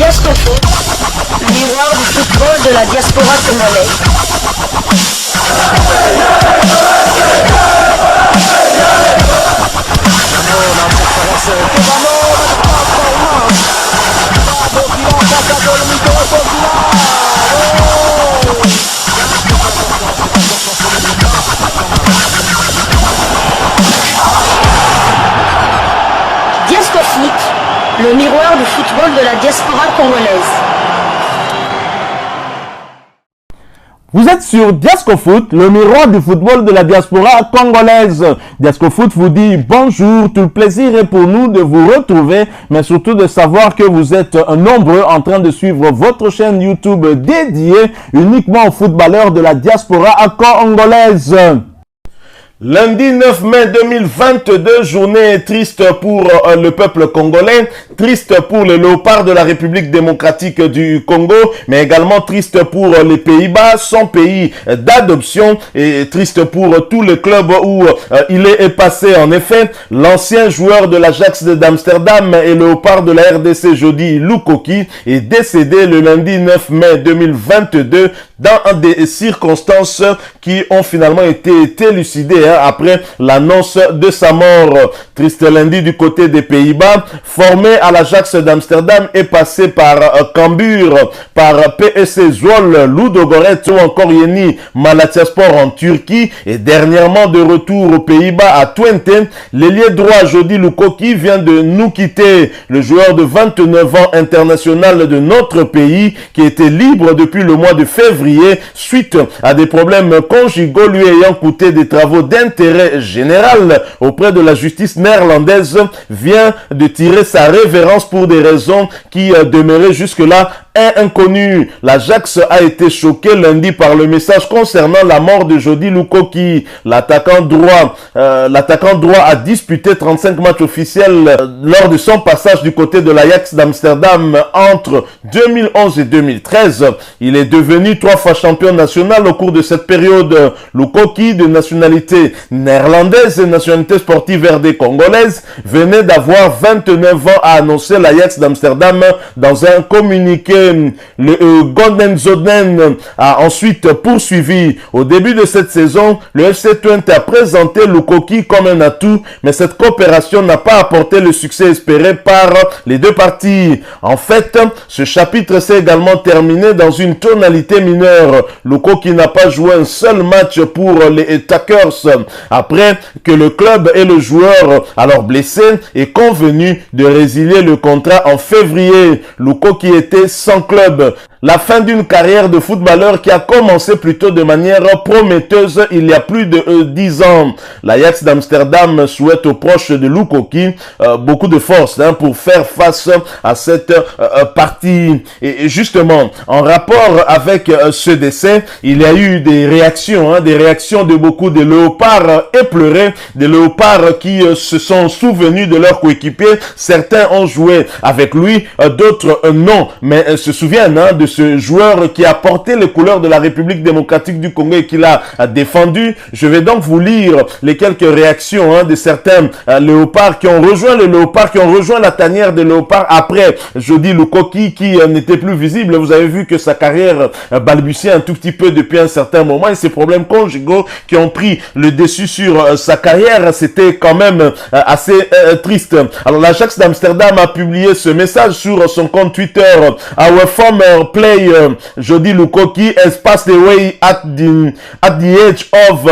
Diascofoot, miroir du football de la diaspora congolaise. Diascofoot, le miroir du football de la diaspora congolaise. Vous êtes sur Diascofoot, le miroir du football de la diaspora congolaise. Diascofoot vous dit bonjour, tout le plaisir est pour nous de vous retrouver, mais surtout de savoir que vous êtes nombreux en train de suivre votre chaîne YouTube dédiée uniquement aux footballeurs de la diaspora congolaise. Lundi 9 mai 2022, journée triste pour le peuple congolais, triste pour les léopards de la République démocratique du Congo, mais également triste pour les Pays-Bas, son pays d'adoption, et triste pour tous les clubs où il est passé. En effet, l'ancien joueur de l'Ajax d'Amsterdam et léopard de la RDC Jody Lukoki est décédé le lundi 9 mai 2022 dans des circonstances qui ont finalement été élucidées après l'annonce de sa mort. Triste lundi du côté des Pays-Bas, formé à l'Ajax d'Amsterdam et passé par Cambuur, par PSC Zwolle, Ludogorets ou encore Yeni Malatyaspor en Turquie et dernièrement de retour aux Pays-Bas à Twente, l'ailier droit Jody Lukoki vient de nous quitter. Le joueur de 29 ans international de notre pays qui était libre depuis le mois de février suite à des problèmes conjugaux lui ayant coûté des travaux d'intérêt général auprès de la justice néerlandaise, vient de tirer sa révérence pour des raisons qui demeuraient jusque-là inconnu. L'Ajax a été choqué lundi par le message concernant la mort de Jody Lukoki. L'attaquant droit a disputé 35 matchs officiels lors de son passage du côté de l'Ajax d'Amsterdam entre 2011 et 2013. Il est devenu 3 fois champion national au cours de cette période. Lukoki, de nationalité néerlandaise et nationalité sportive RD congolaise, venait d'avoir 29 ans, a annoncé l'Ajax d'Amsterdam dans un communiqué. Le Golden Zonen a ensuite poursuivi. Au début de cette saison, le FC Twente a présenté Lukoki comme un atout, mais cette coopération n'a pas apporté le succès espéré par les deux parties. En fait, ce chapitre s'est également terminé dans une tonalité mineure. Lukoki n'a pas joué un seul match pour les Takers après que le club et le joueur, alors blessé, aient convenu de résilier le contrat en février. Lukoki était sans club. La fin d'une carrière de footballeur qui a commencé plutôt de manière prometteuse il y a plus de 10 ans. L'Ajax d'Amsterdam souhaite aux proches de Lukoki beaucoup de force pour faire face à cette partie. Et justement, en rapport avec ce décès, il y a eu des réactions de beaucoup de léopards éplorés, des léopards qui se sont souvenus de leurs coéquipiers. Certains ont joué avec lui, d'autres non, mais se souviennent de ce joueur qui a porté les couleurs de la République démocratique du Congo et qui l'a défendu. Je vais donc vous lire les quelques réactions de certains léopards qui ont rejoint le léopard, qui ont rejoint la tanière des léopards après Jody Lukoki qui n'était plus visible. Vous avez vu que sa carrière balbutiait un tout petit peu depuis un certain moment et ces problèmes conjugaux qui ont pris le dessus sur sa carrière, c'était quand même assez triste. Alors l'Ajax d'Amsterdam a publié ce message sur son compte Twitter. Our former player Jody Lukoki has passed away at the age of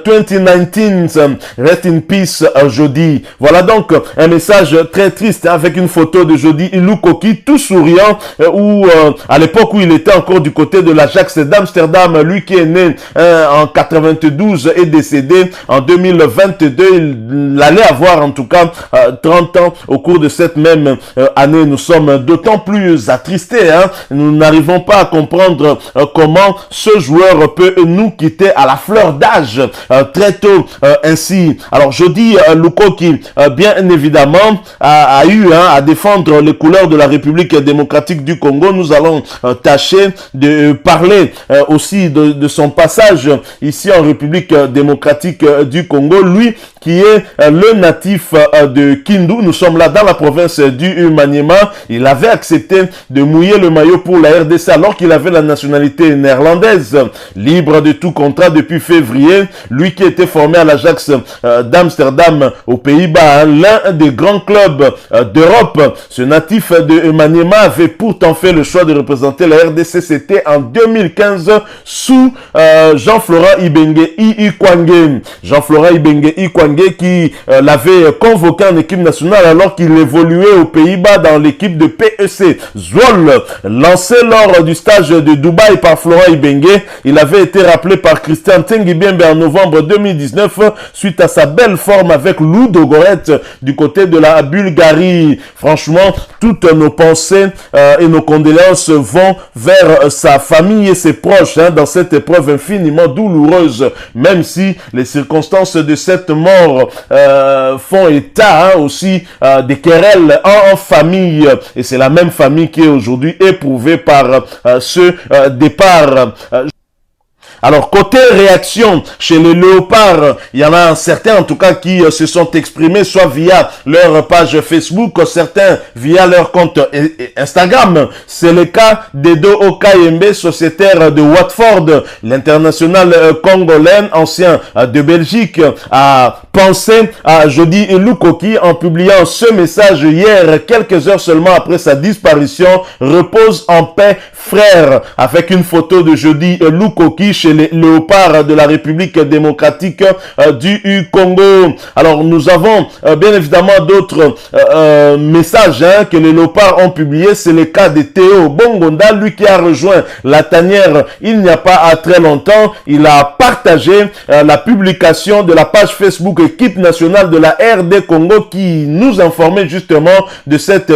2019. Rest in peace, Jody. Voilà donc un message très triste avec une photo de Jody Lukoki tout souriant où à l'époque où il était encore du côté de l'Ajax d'Amsterdam, lui qui est né en 92 et décédé en 2022, il allait avoir en tout cas 30 ans au cours de cette même année. Nous sommes d'autant plus attristés, nous n'arrivons pas à comprendre comment ce joueur peut nous quitter à la fleur d'âge très tôt ainsi. Alors Jody Lukoki bien évidemment a eu à défendre les couleurs de la République démocratique du Congo. Nous allons tâcher de parler aussi de son passage ici en République démocratique du Congo. Lui qui est le natif de Kindu. Nous sommes là dans la province du Maniema. Il avait accepté de mouiller le maillot pour la RDC alors qu'il avait la nationalité néerlandaise. Libre de tout contrat depuis février, lui qui était formé à l'Ajax d'Amsterdam aux Pays-Bas, l'un des grands clubs d'Europe. Ce natif de Maniema avait pourtant fait le choix de représenter la RDC. C'était en 2015 sous Jean-Florent Ibenge Ikwange. Jean-Florent Ibenge Ikwange qui l'avait convoqué en équipe nationale alors qu'il évoluait aux Pays-Bas dans l'équipe de PEC Zwolle. Lancé lors du stage de Dubaï par Florent Ibenge, il avait été rappelé par Christian Tengibiembe en novembre 2019 suite à sa belle forme avec Ludogorets du côté de la Bulgarie. Franchement, toutes nos pensées et nos condoléances vont vers sa famille et ses proches dans cette épreuve infiniment douloureuse, même si les circonstances de cette mort font état aussi des querelles en famille, et c'est la même famille qui est aujourd'hui éprouvée par ce départ. Alors, côté réaction chez les Léopards, il y en a certains en tout cas qui se sont exprimés soit via leur page Facebook, certains via leur compte Instagram. C'est le cas d'Edo Okayembe, sociétaire de Watford, l'international congolais, ancien de Belgique, a pensé à Jody Lukoki en publiant ce message hier, quelques heures seulement après sa disparition. Repose en paix, frère, avec une photo de Jody Lukoki chez les Léopards de la République démocratique du Congo. Alors, nous avons bien évidemment d'autres messages que les Léopards ont publiés. C'est le cas de Théo Bongonda, lui qui a rejoint la tanière il n'y a pas très longtemps. Il a partagé la publication de la page Facebook équipe nationale de la RD Congo qui nous informait justement de cette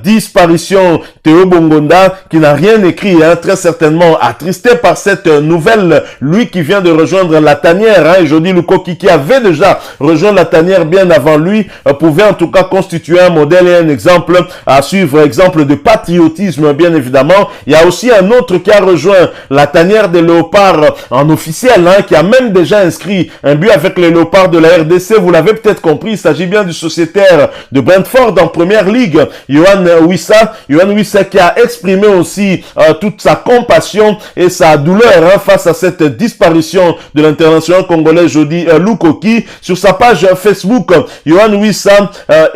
disparition. Théo Bongonda qui n'a rien écrit, très certainement attristé par cette nouvelle, lui qui vient de rejoindre la tanière, et Jody Lukoki qui avait déjà rejoint la tanière bien avant lui, pouvait en tout cas constituer un modèle et un exemple à suivre, exemple de patriotisme bien évidemment. Il y a aussi un autre qui a rejoint la tanière des Léopards en officiel, qui a même déjà inscrit un but avec les Léopards de la RDC. Vous l'avez peut-être compris, il s'agit bien du sociétaire de Brentford en première ligue, Yohan Wissa. Yohan Wissa qui a exprimé aussi toute sa compassion et sa douleur face à cette disparition de l'international congolais Jody Lukoki. Sur sa page Facebook, Yohan Wissa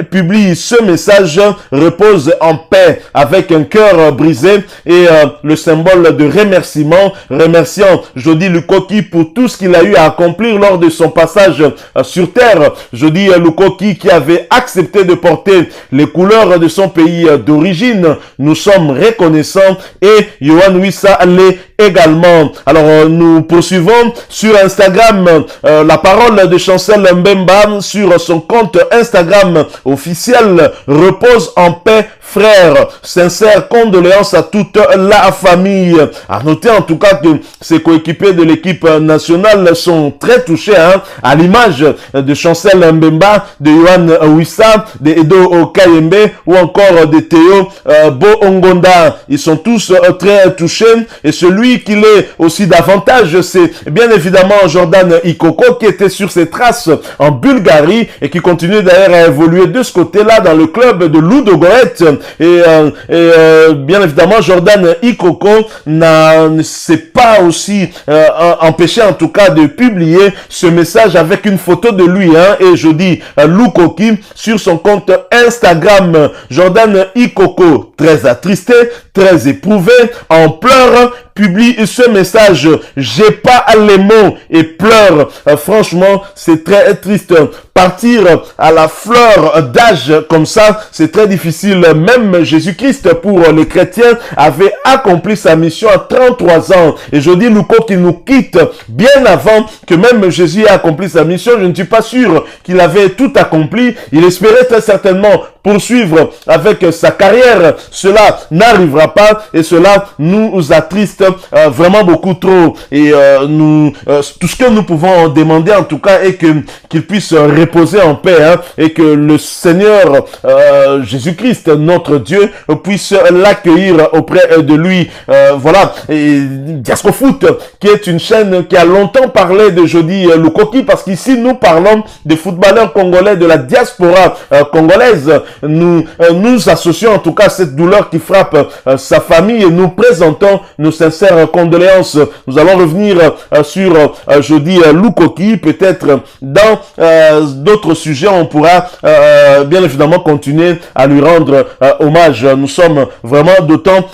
publie ce message: repose en paix, avec un cœur brisé et le symbole de remerciement, remerciant Jody Lukoki pour tout ce qu'il a eu à accomplir lors de son passage sur terre. Jody Lukoki qui avait accepté de porter les couleurs de son pays d'origine. Nous sommes reconnaissants et Yohan Wissa l'est également. Alors, nous poursuivons sur Instagram la parole de Chancel Mbemba sur son compte Instagram officiel: repose en paix, frère. Sincères condoléances à toute la famille. À noter en tout cas que ses coéquipiers de l'équipe nationale sont très touchés, à l'image de Chancel Mbemba, de Yohan Wissa, de Edo Okayembe ou encore de Théo Bongonda. Ils sont tous très touchés, et celui qui l'est aussi davantage, c'est bien évidemment Jordan Ikoko qui était sur ses traces en Bulgarie et qui continue d'ailleurs à évoluer de ce côté-là dans le club de Ludogorets. Et bien évidemment Jordan Ikoko ne s'est pas aussi empêché en tout cas de publier ce message avec une photo de lui et Jody Lukoki sur son compte Instagram. Jordan Ikoko, très attristé, très éprouvé, en pleurs, publie ce message: j'ai pas les mots et pleure. Franchement, c'est très triste. Partir à la fleur d'âge comme ça, c'est très difficile. Même Jésus-Christ, pour les chrétiens, avait accompli sa mission à 33 ans. Et je dis Luko qui nous quitte bien avant que même Jésus ait accompli sa mission. Je ne suis pas sûr qu'il avait tout accompli. Il espérait très certainement poursuivre avec sa carrière, cela n'arrivera pas et cela nous attriste vraiment beaucoup trop. Et tout ce que nous pouvons demander en tout cas est qu'il puisse reposer en paix, hein, et que le Seigneur Jésus-Christ, notre Dieu, puisse l'accueillir auprès de lui. Voilà. Et Diasco Foot, qui est une chaîne qui a longtemps parlé de Jody Lukoki, parce qu'ici nous parlons des footballeurs congolais de la diaspora congolaise. Nous associons en tout cas cette douleur qui frappe sa famille et nous présentons nos sincères condoléances. Nous allons revenir sur Jody Lukoki. Peut-être dans d'autres sujets, on pourra bien évidemment continuer à lui rendre hommage. Nous sommes vraiment d'autant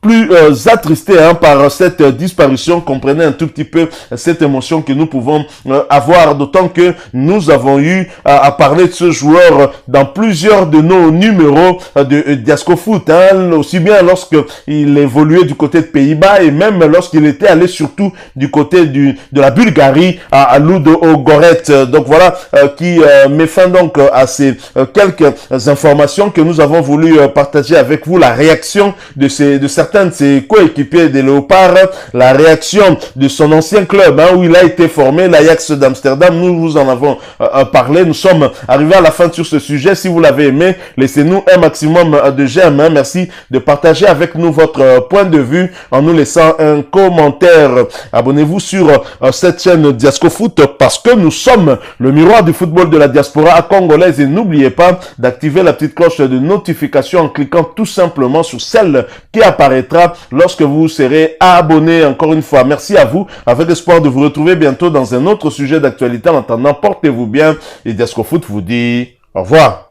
plus attristés par cette disparition. Comprenez un tout petit peu cette émotion que nous pouvons avoir, d'autant que nous avons eu à parler de ce joueur dans plusieurs de nos numéros de Diasco Foot, hein, aussi bien lorsqu'il évoluait du côté de Pays-Bas et même lorsqu'il était allé surtout du côté de la Bulgarie à Ludogorets. Donc voilà qui met fin donc à ces quelques informations que nous avons voulu partager avec vous. La réaction de certains de ses coéquipiers des Léopards, la réaction de son ancien club, hein, où il a été formé, l'Ajax d'Amsterdam. Nous vous en avons parlé. Nous sommes arrivés à la fin sur ce sujet. Si vous l'avez aimé, laissez-nous un maximum de j'aime. Hein. Merci de partager avec nous votre point de vue en nous laissant un commentaire. Abonnez-vous sur cette chaîne Diasco Foot parce que nous sommes le miroir du football de la diaspora congolaise, et n'oubliez pas d'activer la petite cloche de notification en cliquant tout simplement sur celle qui apparaîtra lorsque vous serez abonné. Encore une fois, merci à vous, avec espoir de vous retrouver bientôt dans un autre sujet d'actualité. En attendant, portez-vous bien et Diasco Foot vous dit au revoir.